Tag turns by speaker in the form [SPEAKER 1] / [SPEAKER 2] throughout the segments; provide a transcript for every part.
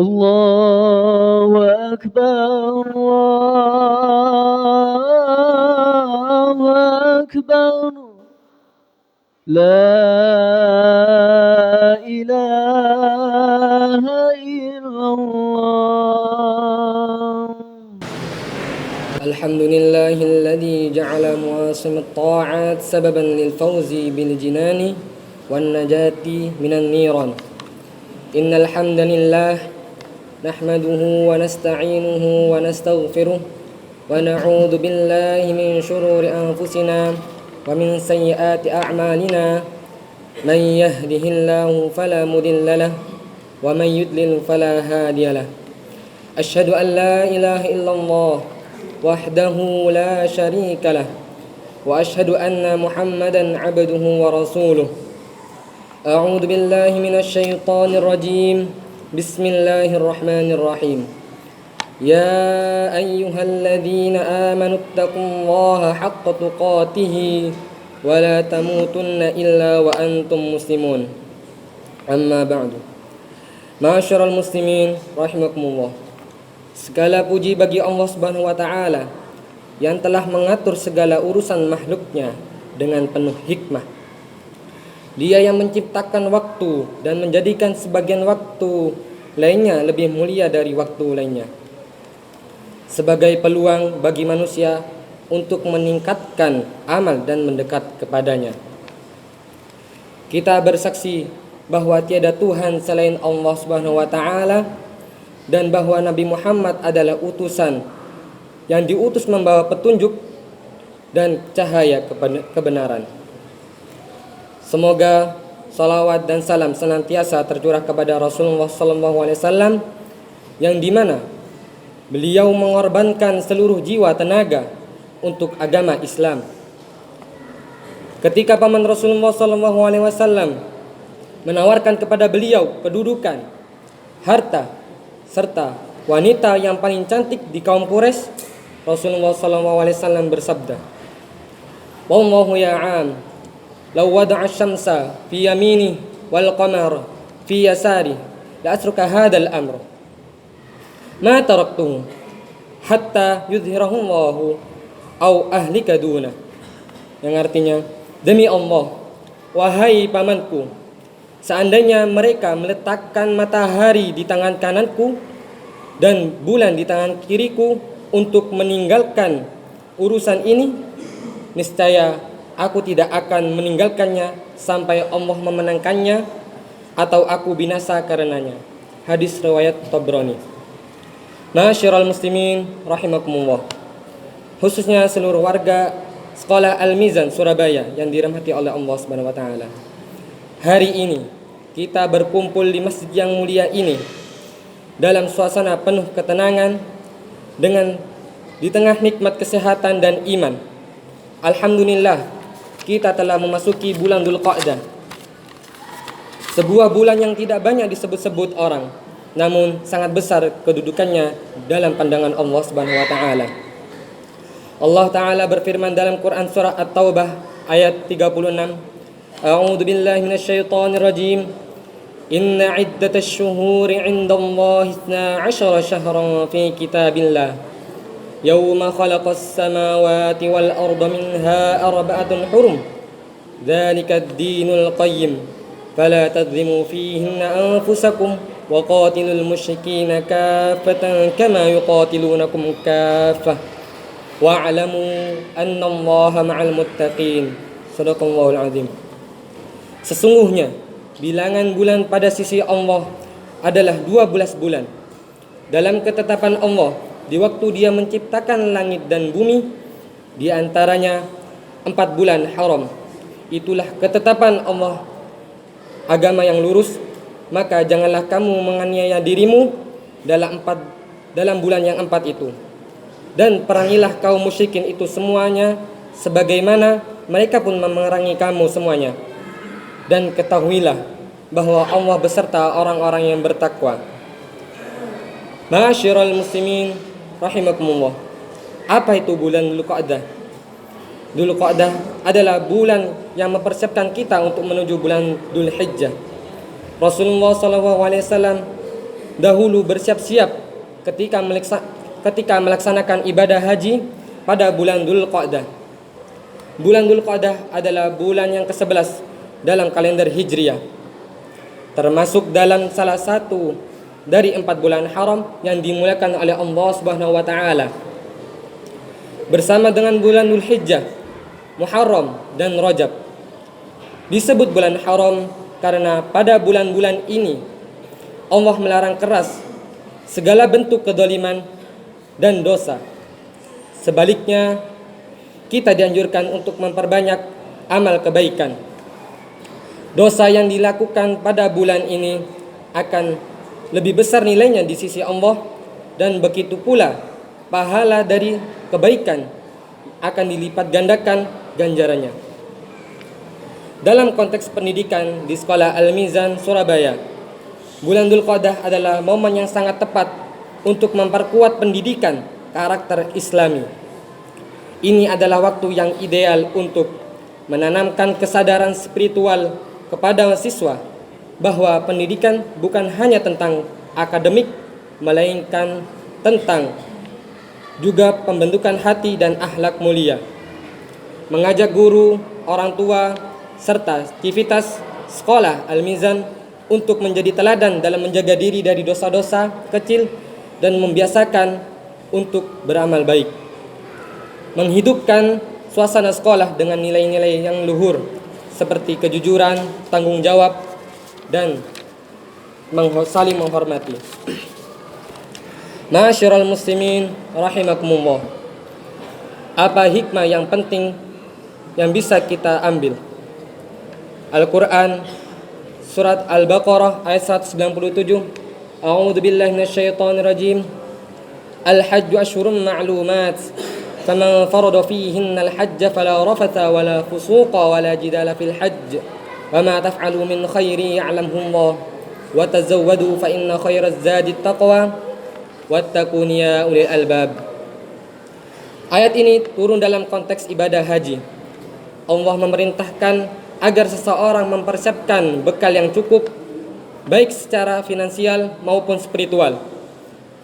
[SPEAKER 1] الله أكبر الله أكبر لا إله إلا الله.
[SPEAKER 2] الحمد لله الذي جعل مواسم الطاعات سببا للفوز بالجنان والنجاة من النيران. إن الحمد لله نحمده ونستعينه ونستغفره ونعوذ بالله من شرور أنفسنا ومن سيئات أعمالنا. من يهده الله فلا مضل له ومن يضلل فلا هادي له. أشهد أن لا إله إلا الله وحده لا شريك له وأشهد أن محمدا عبده ورسوله. أعوذ بالله من الشيطان الرجيم. بسم الله الرحمن الرحيم. يا أيها الذين آمنوا اتقوا الله حق تقاته ولا تموتن إلا وأنتم مسلمون. أما بعد. Ma'asyiral muslimin rahimakumullah. Segala puji bagi Allah Subhanahu wa taala yang telah mengatur segala urusan makhluknya dengan penuh hikmah. Dia yang menciptakan waktu dan menjadikan sebagian waktu lainnya lebih mulia dari waktu lainnya, sebagai peluang bagi manusia untuk meningkatkan amal dan mendekat kepadanya. Kita bersaksi bahwa tiada Tuhan selain Allah Subhanahu wa taala dan bahwa Nabi Muhammad adalah utusan yang diutus membawa petunjuk dan cahaya kebenaran. Semoga salawat dan salam senantiasa tercurah kepada Rasulullah SAW, yang dimana beliau mengorbankan seluruh jiwa tenaga untuk agama Islam. Ketika paman Rasulullah SAW menawarkan kepada beliau kedudukan, harta, serta wanita yang paling cantik di kaum Quraisy, Rasulullah SAW bersabda, "Wallahu ya'am, law wada'a syamsa fi yamini wal qamar fi yasari la asruka hadzal amr ma taraktuhu hatta yudhhirahu Allahu aw ahlika duna." Yang artinya, demi Allah, wahai pamanku, seandainya mereka meletakkan matahari di tangan kananku dan bulan di tangan kiriku untuk meninggalkan urusan ini, niscaya aku tidak akan meninggalkannya sampai Allah memenangkannya atau aku binasa karenanya. Hadis riwayat Tabrani. Ma'asyiral muslimin rahimakumullah, khususnya seluruh warga Sekolah Al-Mizan Surabaya yang dirahmati oleh Allah Subhanahu wa taala. Hari ini kita berkumpul di masjid yang mulia ini dalam suasana penuh ketenangan dengan di tengah nikmat kesehatan dan iman. Alhamdulillah, kita telah memasuki bulan Dzulqa'dah, sebuah bulan yang tidak banyak disebut-sebut orang, namun sangat besar kedudukannya dalam pandangan Allah Subhanahu wa taala. Allah taala berfirman dalam Quran surah At-Taubah ayat 36, A'udzu billahi minasyaitonir rajim. Inna 'iddatasy syuhuri 'indallahi 12 syahran fi kitabillah. Yauma khalaqas samawati wal arda minha arba'atun hurum. Dzalikad dinul qayyim. Fala tadhlimu fihinna anfusakum wa qatilul musyrikina kaffatan kama yuqatilunakum kaffah. Wa'lamu annallaha ma'al muttaqin. Shadaqallahul azim. Sesungguhnya bilangan bulan pada sisi Allah adalah 12 bulan. Dalam ketetapan Allah, di waktu Dia menciptakan langit dan bumi, di antaranya 4 bulan haram. Itulah ketetapan Allah, agama yang lurus. Maka janganlah kamu menganiaya dirimu dalam bulan yang 4 itu. Dan perangilah kaum musyrikin itu semuanya, sebagaimana mereka pun memerangi kamu semuanya. Dan ketahuilah bahwa Allah beserta orang-orang yang bertakwa. Ma'asyiral muslimin rahimakumullah. Apa itu bulan Dzulqa'dah? Dzulqa'dah adalah bulan yang mempersiapkan kita untuk menuju bulan Dzulhijjah. Rasulullah SAW dahulu bersiap-siap ketika melaksanakan ibadah haji pada bulan Dzulqa'dah. Bulan Dzulqa'dah adalah bulan yang ke-11 dalam kalender Hijriah, termasuk dalam salah satu dari 4 bulan haram yang dimuliakan oleh Allah Subhanahu wa taala. Bersama dengan bulan Dzulhijjah, Muharram dan Rajab. Disebut bulan haram karena pada bulan-bulan ini Allah melarang keras segala bentuk kedoliman dan dosa. Sebaliknya, kita dianjurkan untuk memperbanyak amal kebaikan. Dosa yang dilakukan pada bulan ini akan lebih besar nilainya di sisi Allah, dan begitu pula pahala dari kebaikan akan dilipat gandakan ganjarannya. Dalam konteks pendidikan di Sekolah Al-Mizan, Surabaya, bulan Dzulqa'dah adalah momen yang sangat tepat untuk memperkuat pendidikan karakter Islami. Ini adalah waktu yang ideal untuk menanamkan kesadaran spiritual kepada siswa bahwa pendidikan bukan hanya tentang akademik, melainkan tentang juga pembentukan hati dan akhlak mulia. Mengajak guru, orang tua, serta aktivitas Sekolah Al-Mizan untuk menjadi teladan dalam menjaga diri dari dosa-dosa kecil dan membiasakan untuk beramal baik. Menghidupkan suasana sekolah dengan nilai-nilai yang luhur seperti kejujuran, tanggung jawab, dan saling menghormati. Ma'asyiral muslimin rahimakumullah. Apa hikmah yang penting yang bisa kita ambil? Al-Quran Surat Al-Baqarah ayat 197. A'udzu billahi minasyaitonir rajim. Al-hajju asyhurun ma'lumat. Faman farada fihinna al-hajja fala rafatha wala fusuqa wala jidala fil hajj. Wa ma taf'alu min khairin ya'lamhu Allah. Wa tazawwadu fa inna khairaz zadi at-taqwa wattaqun ya ulil albab. Ayat ini turun dalam konteks ibadah haji. Allah memerintahkan agar seseorang mempersiapkan bekal yang cukup, baik secara finansial maupun spiritual.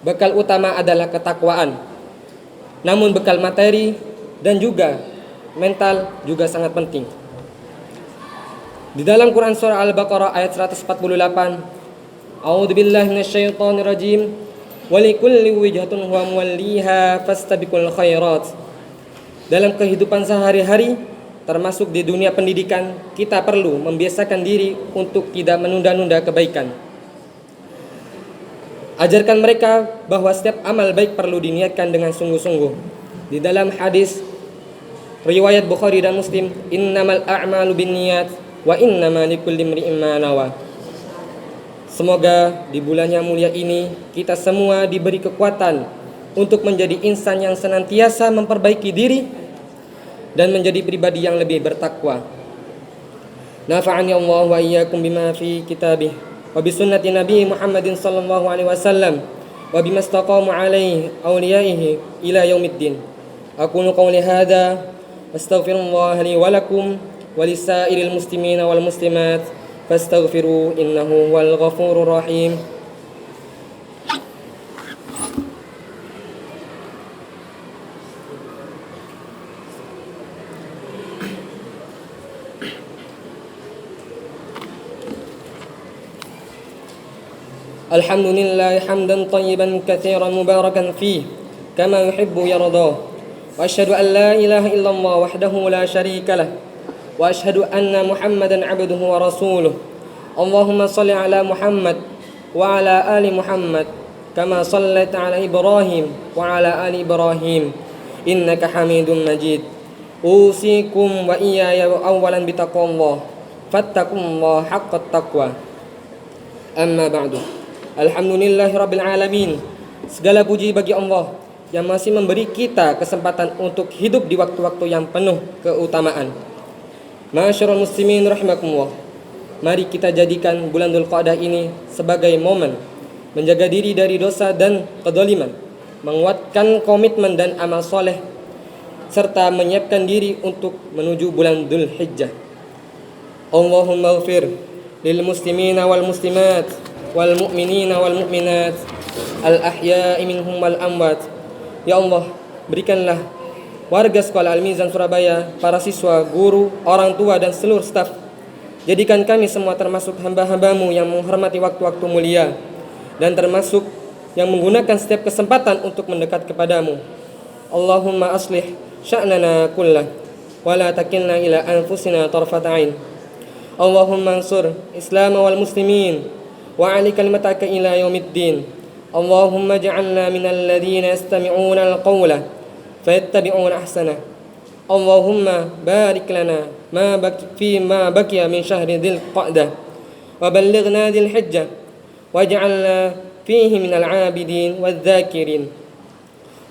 [SPEAKER 2] Bekal utama adalah ketakwaan. Namun bekal materi dan juga mental juga sangat penting. Di dalam Quran surah Al-Baqarah ayat 148, A'udzubillahi minasyaitonirrajim. Walikulli wijhatun huwa muwalliha fastabiqul khairat. Dalam kehidupan sehari-hari, termasuk di dunia pendidikan, kita perlu membiasakan diri untuk tidak menunda-nunda kebaikan. Ajarkan mereka bahwa setiap amal baik perlu diniatkan dengan sungguh-sungguh. Di dalam hadis riwayat Bukhari dan Muslim, innamal a'malu binniyat wa innama likulli imri'in ma nawa. Semoga di bulan yang mulia ini kita semua diberi kekuatan untuk menjadi insan yang senantiasa memperbaiki diri dan menjadi pribadi yang lebih bertakwa. Nafa'ani Allah wa iyyakum bima fi kitabih wa bi sunnati Nabi Muhammadin sallallahu alaihi wasallam wa bima istaqamu alaihi awliyaihi ila yaumiddin. Aqulu qawli hadza astaghfirullah li wa lakum wa lisairil muslimina wal muslimat fastaghfiru innahu wal ghafurur rahim. Alhamdulillah hamdan tayyiban katsiran mubarakan fih kama yuhibbu yardah. Wa asyhadu an la ilaha illallah wahdahu la syarika lah. Wa asyhadu anna Muhammadan 'abduhu wa rasuluh. Allahumma shalli ala Muhammad wa ala ali Muhammad kama shallaita ala Ibrahim wa ala ali Ibrahim innaka Hamidum Majid. Usikum wa iyaya awwalan bitaqwallah fattaqullaha haqqat taqwa. Amma ba'du. Alhamdulillahirabbil alamin. Segala puji bagi Allah yang masih memberi kita kesempatan untuk hidup di waktu-waktu yang penuh keutamaan. Ma'asyiral muslimin rahimakumullah. Mari kita jadikan bulan Dzulqa'dah ini sebagai momen menjaga diri dari dosa dan kedzaliman, menguatkan komitmen dan amal soleh, serta menyiapkan diri untuk menuju bulan Dzulhijjah. Allahumma ighfir lil muslimina wal muslimat والمؤمنين والمؤمنات الأحياء منهم والأموات. Ya Allah, berikanlah warga Sekolah Al-Mizan Surabaya, para siswa, guru, orang tua, dan seluruh staf, jadikan kami semua termasuk hamba-hambamu yang menghormati waktu-waktu mulia dan termasuk yang menggunakan setiap kesempatan untuk mendekat kepadamu. Allahumma aslih sya'nana kullah wa la takilna ila anfusina tarfata ain. Allahumma ansur Islam wal muslimin wa ali kalimataka ila yaumiddin. Allahumma ja'alna minal ladzina yastami'una al-qawla fayattabi'una ahsana. Allahumma barik lana ma baqiya min syahri dzil qa'dah wa ballighna dzil hijjah waj'alna fihi minal 'abidin wadh-dhakirin.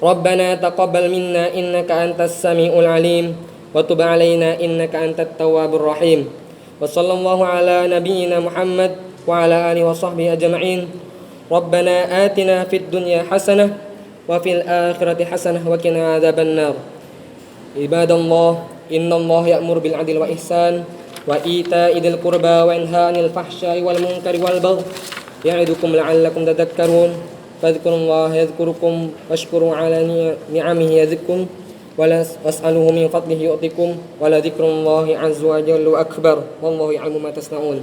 [SPEAKER 2] Rabbana taqabbal minna innaka antas samiul alim wa tub 'alaina innaka antat tawwabur rahim. Wa sallallahu ala nabiyyina Muhammad wa ala alihi wa sahbihi ajma'in. Rabbana atina fid dunya hasanah wa fil akhirati hasanah wa qina adzaban nar. Ibadallah, innallaha ya'muru bil 'adli wa ihsan wa ita'i dzil qurba wa yanha 'anil fahsya'i wal munkari wal baghi ya'idukum la'allakum tadhakkarun. Fadhkurullaha yadhkurukum washkuru 'ala ni'amihi yazidkum was'aluhu min fadlihi yu'tikum wa la dzikrullahi 'azza wa jalla akbar wallahu ya'lamu ma tasna'un.